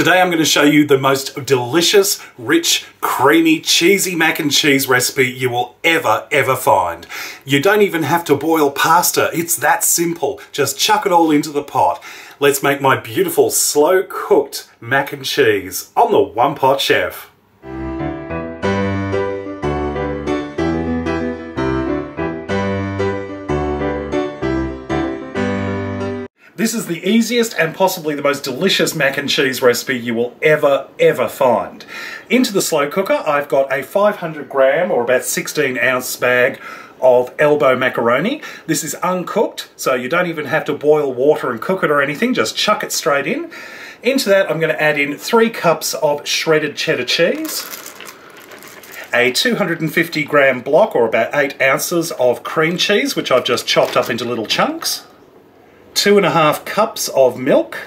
Today I'm going to show you the most delicious, rich, creamy, cheesy mac and cheese recipe you will ever find. You don't even have to boil pasta, it's that simple. Just chuck it all into the pot. Let's make my beautiful slow cooked mac and cheese on the One Pot Chef. This is the easiest and possibly the most delicious mac and cheese recipe you will ever find. Into the slow cooker I've got a 500 gram or about 16 ounce bag of Elbow Macaroni. This is uncooked, so you don't even have to boil water and cook it or anything, just chuck it straight in. Into that I'm going to add in 3 cups of shredded cheddar cheese, a 250 gram block or about 8 ounces of cream cheese, which I've just chopped up into little chunks, 2.5 cups of milk,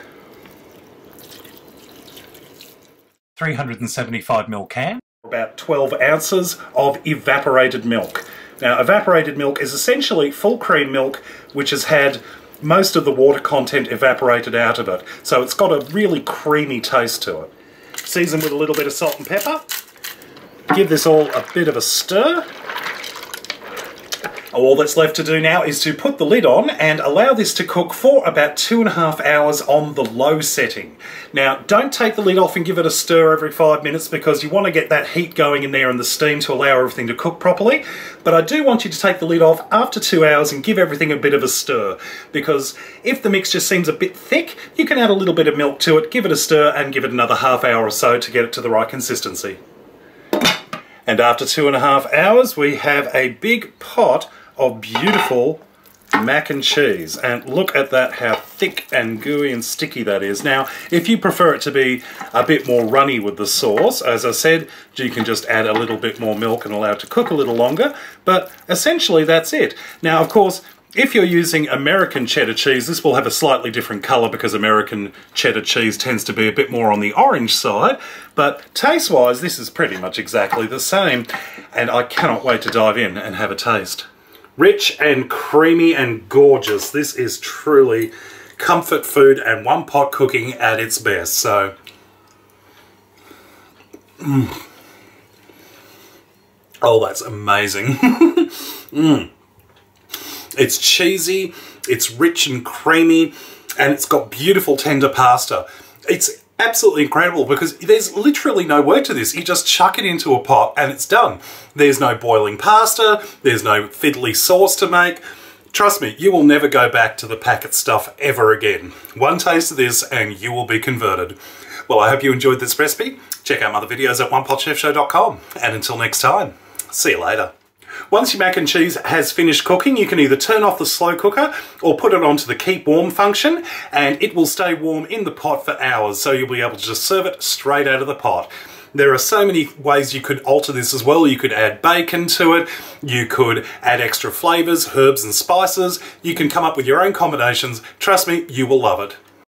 375 ml can, about 12 ounces of evaporated milk. Now, evaporated milk is essentially full cream milk which has had most of the water content evaporated out of it, so it's got a really creamy taste to it. Season with a little bit of salt and pepper. Give this all a bit of a stir. All that's left to do now is to put the lid on and allow this to cook for about 2.5 hours on the low setting. Now, don't take the lid off and give it a stir every 5 minutes because you want to get that heat going in there and the steam to allow everything to cook properly. But I do want you to take the lid off after 2 hours and give everything a bit of a stir, because if the mixture seems a bit thick, you can add a little bit of milk to it, give it a stir and give it another half hour or so to get it to the right consistency. And after 2.5 hours, we have a big pot of beautiful mac and cheese, and look at that, how thick and gooey and sticky that is. Now, if you prefer it to be a bit more runny with the sauce, as I said, you can just add a little bit more milk and allow it to cook a little longer, but essentially that's it. Now, of course, if you're using American cheddar cheese, this will have a slightly different colour because American cheddar cheese tends to be a bit more on the orange side, but taste-wise, this is pretty much exactly the same, and I cannot wait to dive in and have a taste. Rich and creamy and gorgeous. This is truly comfort food and one pot cooking at its best. So, oh, that's amazing. It's cheesy, it's rich and creamy, and it's got beautiful tender pasta. It's absolutely incredible because there's literally no work to this. You just chuck it into a pot and it's done. There's no boiling pasta, there's no fiddly sauce to make. Trust me, you will never go back to the packet stuff ever again. One taste of this and you will be converted. Well, I hope you enjoyed this recipe. Check out my other videos at OnePotChefShow.com. And until next time, see you later. Once your mac and cheese has finished cooking, you can either turn off the slow cooker or put it onto the keep warm function, and it will stay warm in the pot for hours, so you'll be able to just serve it straight out of the pot. There are so many ways you could alter this as well. You could add bacon to it, you could add extra flavours, herbs and spices. You can come up with your own combinations. Trust me, you will love it.